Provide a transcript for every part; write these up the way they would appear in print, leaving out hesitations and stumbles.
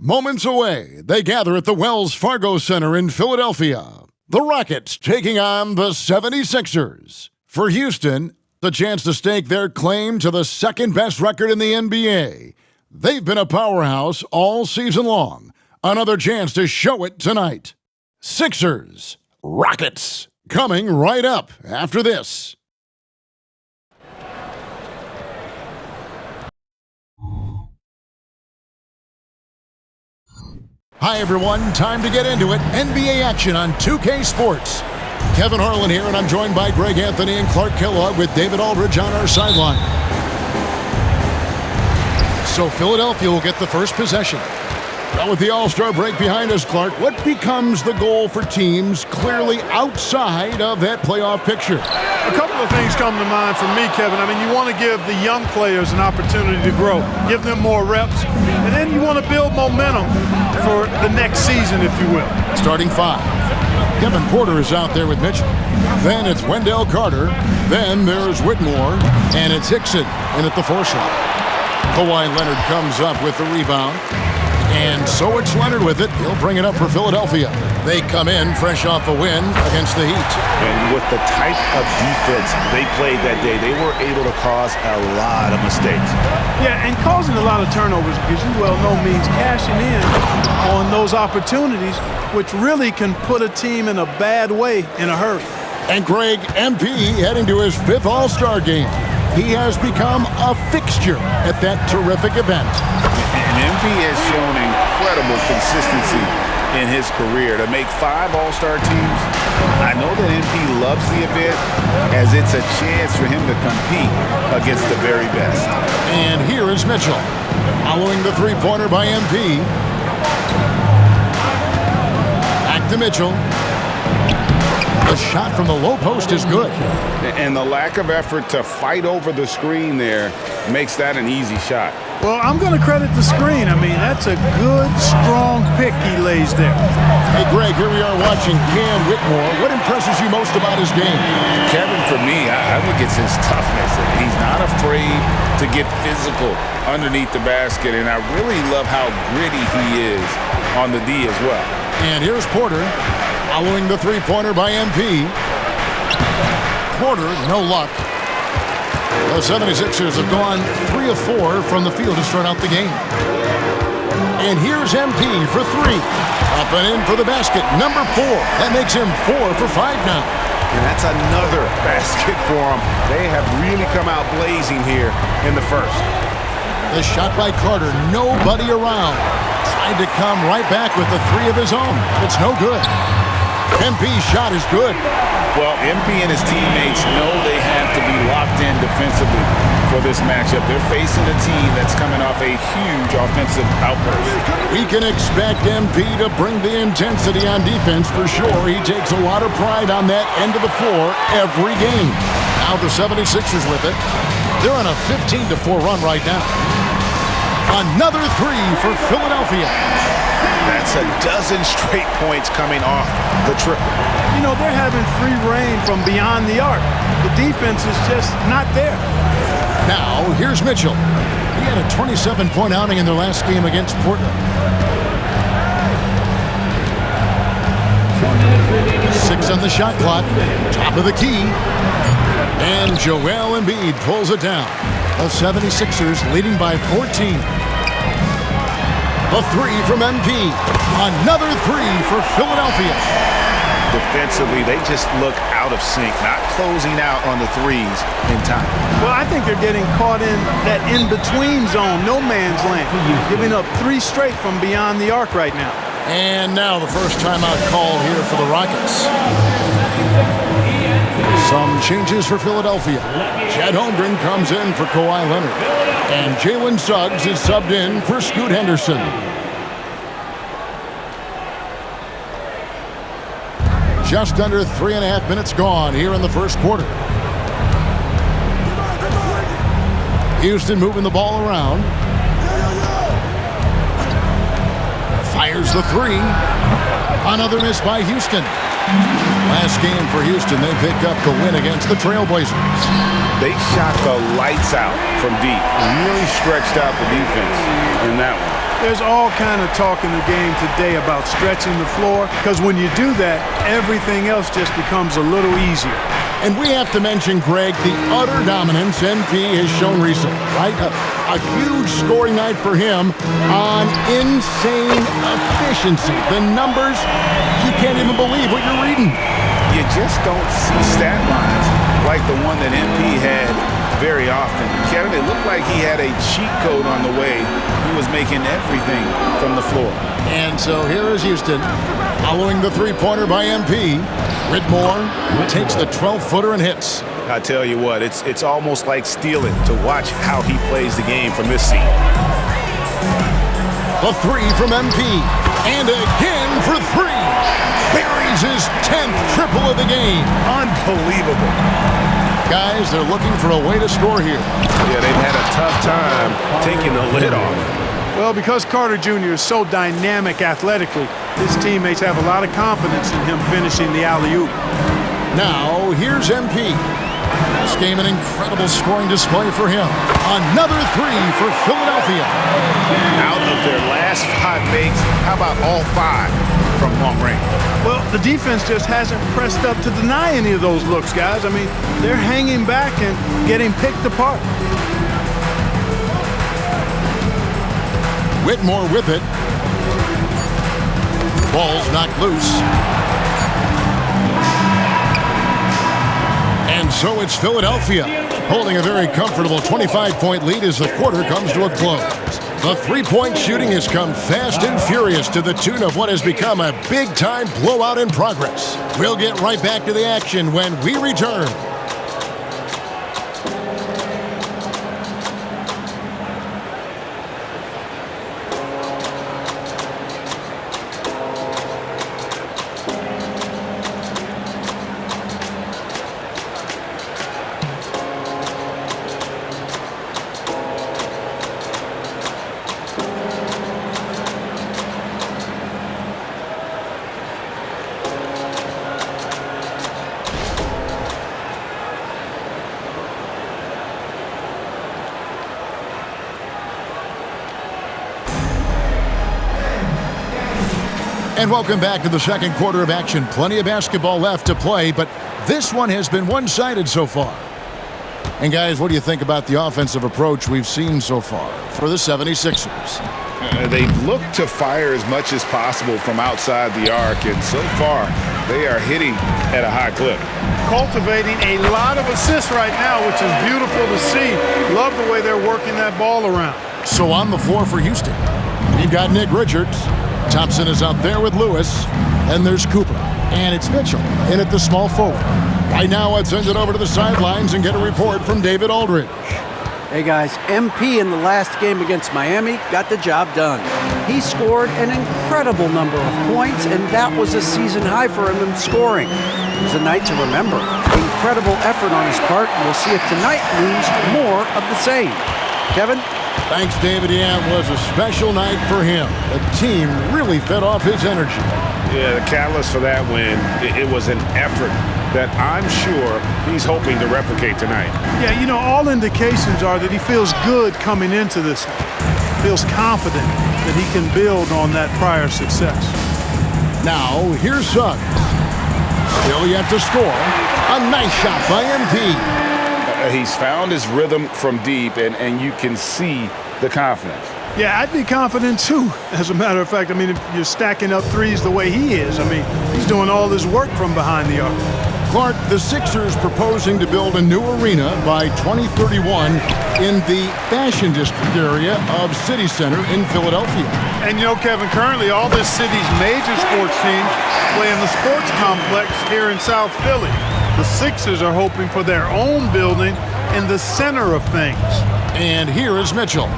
Moments away, they gather at the Wells Fargo Center in Philadelphia. The Rockets taking on the 76ers. For Houston, the chance to stake their claim to the second-best record in the NBA. They've been a powerhouse all season long. Another chance to show it tonight. Sixers, Rockets, coming right up after this. Hi everyone, time to get into it. NBA action on 2K Sports. Kevin Harlan here, and I'm joined by Greg Anthony and Clark Kellogg with David Aldridge on our sideline. So Philadelphia will get the first possession. Now with the All-Star break behind us, Clark, what becomes the goal for teams clearly outside of that playoff picture? A couple of things come to mind for me, Kevin. I mean, you want to give the young players an opportunity to grow, give them more reps, and then you want to build momentum for the next season, if you will. Starting five. Kevin Porter is out there with Mitchell. Then it's Wendell Carter. Then there's Whitmore. And it's Hickson in at the 4 slot. Kawhi Leonard comes up with the rebound. And so it's Leonard with it. He'll bring it up for Philadelphia. They come in fresh off a win against the Heat. And with the type of defense they played that day, they were able to cause a lot of mistakes. Yeah, and causing a lot of turnovers, as you well know, means cashing in on those opportunities, which really can put a team in a bad way in a hurry. And Greg, MP heading to his 5th All-Star game. He has become a fixture at that terrific event. And MP has shown incredible consistency in his career. To make 5 All-Star teams, I know that MP loves the event as it's a chance for him to compete against the very best. And here is Mitchell, following the three-pointer by MP. Back to Mitchell. The shot from the low post is good. And the lack of effort to fight over the screen there makes that an easy shot. Well, I'm going to credit the screen. I mean, that's a good, strong pick he lays there. Hey, Greg, here we are watching Cam Whitmore. What impresses you most about his game? Kevin, for me, I think it's his toughness. He's not afraid to get physical underneath the basket, and I really love how gritty he is on the D as well. And here's Porter, following the three-pointer by MP. Porter, no luck. The 76ers have gone 3 of 4 from the field to start out the game. And here's MP for 3. Up and in for the basket, number 4. That makes him 4 for 5 now. And that's another basket for him. They have really come out blazing here in the first. The shot by Carter, nobody around. Tried to come right back with the 3 of his own. It's no good. MP's shot is good. Well, MP and his teammates know they have to be locked in defensively for this matchup. They're facing a team that's coming off a huge offensive outburst. We can expect MP to bring the intensity on defense for sure. He takes a lot of pride on that end of the floor every game. Now the 76ers with it. They're on a 15-4 run right now. Another 3 for Philadelphia. That's a dozen straight points coming off the triple. You know, they're having free reign from beyond the arc. The defense is just not there. Now, here's Mitchell. He had a 27-point outing in their last game against Portland. 6 on the shot clock. Top of the key. And Joel Embiid pulls it down. The 76ers leading by 14. The three from MP. Another three for Philadelphia. Defensively, they just look out of sync, not closing out on the threes in time. Well, I think they're getting caught in that in-between zone, no man's land, giving up 3 straight from beyond the arc right now. And now the first timeout call here for the Rockets. Some changes for Philadelphia. Chad Holmgren comes in for Kawhi Leonard. And Jalen Suggs is subbed in for Scoot Henderson. Just under 3.5 minutes gone here in the first quarter. Houston moving the ball around. Fires the three. Another miss by Houston. Last game for Houston, they picked up the win against the Trailblazers. They shot the lights out from deep. Really stretched out the defense in that one. There's all kind of talk in the game today about stretching the floor, because when you do that, everything else just becomes a little easier. And we have to mention, Greg, the utter dominance MP has shown recently, right? A huge scoring night for him on insane efficiency. The numbers, you can't even believe what you're reading. You just don't see stat lines like the one that MP had very often. Kevin, it looked like he had a cheat code on the way. He was making everything from the floor. And so here is Houston following the three-pointer by MP. Whitmore takes the 12-footer and hits. I tell you what, it's almost like stealing to watch how he plays the game from this seat. The three from MP. And again for three. Buries his 10th triple of the game. Unbelievable. Guys, they're looking for a way to score here. Yeah, they've had a tough time taking the lid off. Well, because Carter Jr. is so dynamic athletically, his teammates have a lot of confidence in him finishing the alley-oop. Now, here's MP. This game, an incredible scoring display for him. Another three for Philadelphia. Out of their last 5 makes, how about all 5 from long range? Well, the defense just hasn't pressed up to deny any of those looks, guys. I mean, they're hanging back and getting picked apart. Whitmore with it. Ball's knocked loose. And so it's Philadelphia, holding a very comfortable 25-point lead as the quarter comes to a close. The three-point shooting has come fast and furious to the tune of what has become a big-time blowout in progress. We'll get right back to the action when we return. And welcome back to the second quarter of action. Plenty of basketball left to play, but this one has been one-sided so far. And guys, what do you think about the offensive approach we've seen so far for the 76ers? They've looked to fire as much as possible from outside the arc, and so far, they are hitting at a high clip. Cultivating a lot of assists right now, which is beautiful to see. Love the way they're working that ball around. So on the floor for Houston, we've got Nick Richards. Thompson is out there with Lewis. And there's Cooper. And it's Mitchell in at the small forward. Right now, let's send it over to the sidelines and get a report from David Aldridge. Hey guys, MP in the last game against Miami got the job done. He scored an incredible number of points, and that was a season high for him in scoring. It was a night to remember. Incredible effort on his part, and we'll see if tonight means more of the same. Kevin? Thanks, David. Yeah, it was a special night for him. The team really fed off his energy. Yeah, the catalyst for that win, it was an effort that I'm sure he's hoping to replicate tonight. Yeah, you know, all indications are that he feels good coming into this one. Feels confident that he can build on that prior success. Now, here's Suggs. Still yet to score. A nice shot by MP. He's found his rhythm from deep, and you can see the confidence. Yeah, I'd be confident too, as a matter of fact. I mean, if you're stacking up threes the way he is, I mean, he's doing all his work from behind the arc. Clark, the Sixers proposing to build a new arena by 2031 in the Fashion District area of City Center in Philadelphia. And you know, Kevin, currently all this city's major sports teams play in the sports complex here in South Philly. The Sixers are hoping for their own building in the center of things. And here is Mitchell,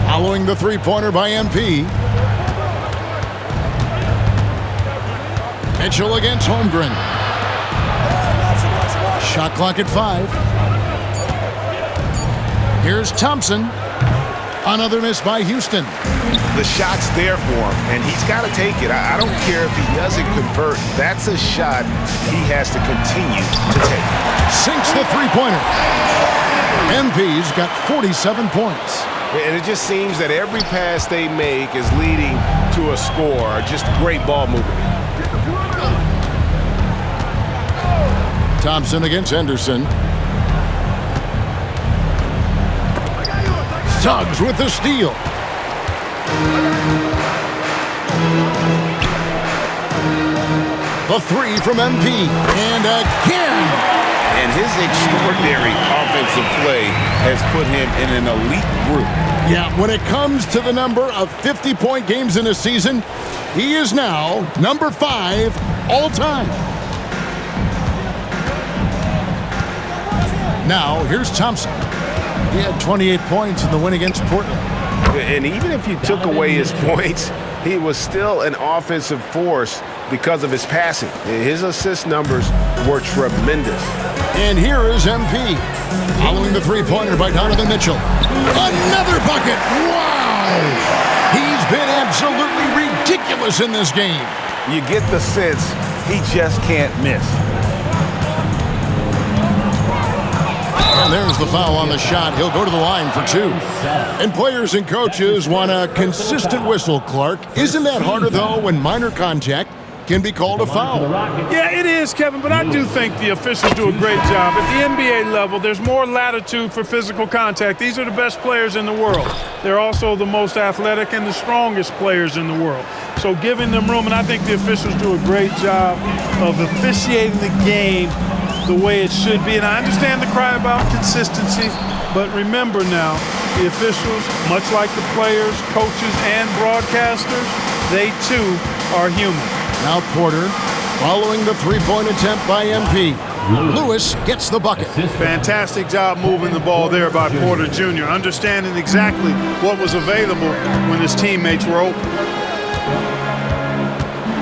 following the three-pointer by MP. Mitchell against Holmgren. Shot clock at 5. Here's Thompson. Another miss by Houston. The shot's there for him, and he's got to take it. I don't care if he doesn't convert. That's a shot he has to continue to take. Sinks the three-pointer. MP's got 47 points. And it just seems that every pass they make is leading to a score. Just great ball movement. Thompson against Henderson. Suggs with the steal. The three from MP. And again. And his extraordinary offensive play has put him in an elite group. Yeah, when it comes to the number of 50-point games in a season, he is now number 5 all time. Now, here's Thompson. He had 28 points in the win against Portland. And even if you took away his points, he was still an offensive force because of his passing. His assist numbers were tremendous. And here is MP, following the three-pointer by Donovan Mitchell. Another bucket! Wow! He's been absolutely ridiculous in this game. You get the sense he just can't miss. And there's the foul on the shot. He'll go to the line for 2. And players and coaches want a consistent whistle, Clark. Isn't that harder, though, when minor contact can be called a foul? Yeah, it is, Kevin, but I do think the officials do a great job. At the NBA level, there's more latitude for physical contact. These are the best players in the world. They're also the most athletic and the strongest players in the world. So giving them room, and I think the officials do a great job of officiating the game the way it should be. And I understand the cry about consistency, but remember now, the officials, much like the players, coaches, and broadcasters, they too are human. Now Porter, following the three-point attempt by MP. Lewis gets the bucket. Fantastic job moving the ball there by Porter Jr., understanding exactly what was available when his teammates were open.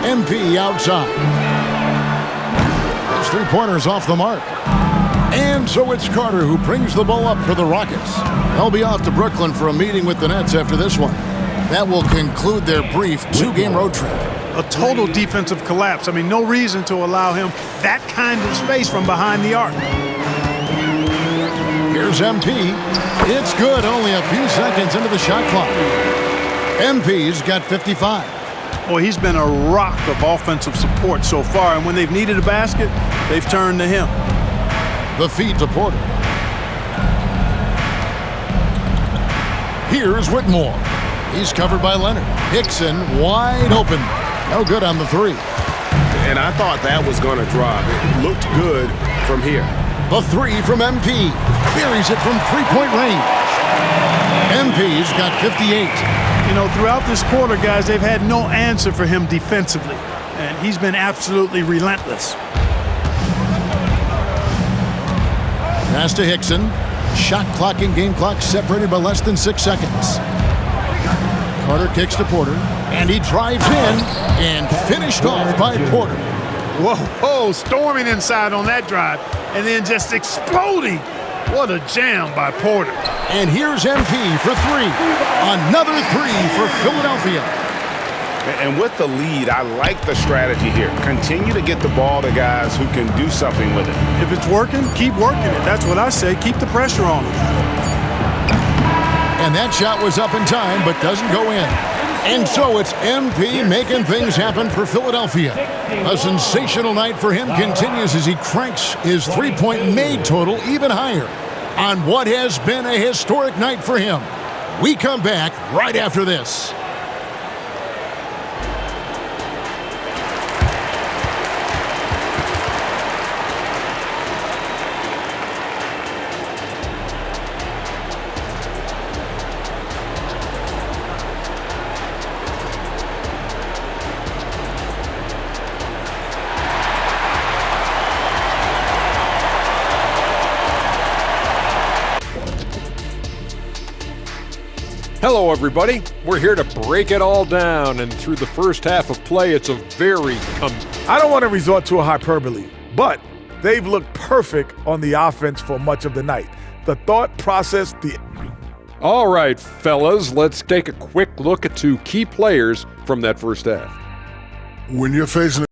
MP outside. His three-pointer's off the mark. And so it's Carter who brings the ball up for the Rockets. They'll be off to Brooklyn for a meeting with the Nets after this one. That will conclude their brief 2-game road trip. A total defensive collapse. I mean, no reason to allow him that kind of space from behind the arc. Here's MP. It's good, only a few seconds into the shot clock. MP's got 55. Well, he's been a rock of offensive support so far, and when they've needed a basket, they've turned to him. The feed to Porter. Here's Whitmore. He's covered by Leonard. Hickson wide open. No good on the three. And I thought that was going to drop. It looked good from here. The three from MP. Buries it from three-point range. MP's got 58. You know, throughout this quarter, guys, they've had no answer for him defensively. And he's been absolutely relentless. Pass to Hickson. Shot clock and game clock separated by less than 6 seconds. Carter kicks to Porter, and he drives in and finished off by Porter. Whoa, storming inside on that drive, and then just exploding. What a jam by Porter. And here's MP for 3. Another 3 for Philadelphia. And with the lead, I like the strategy here. Continue to get the ball to guys who can do something with it. If it's working, keep working it. That's what I say. Keep the pressure on them. And that shot was up in time, but doesn't go in. And so it's MP making things happen for Philadelphia. A sensational night for him continues as he cranks his three-point made total even higher. on what has been a historic night for him. We come back right after this. Hello, everybody. We're here to break it all down, and through the first half of play, it's a very I don't want to resort to a hyperbole, but they've looked perfect on the offense for much of the night. The thought process, All right, fellas, let's take a quick look at two key players from that first half. When you're facing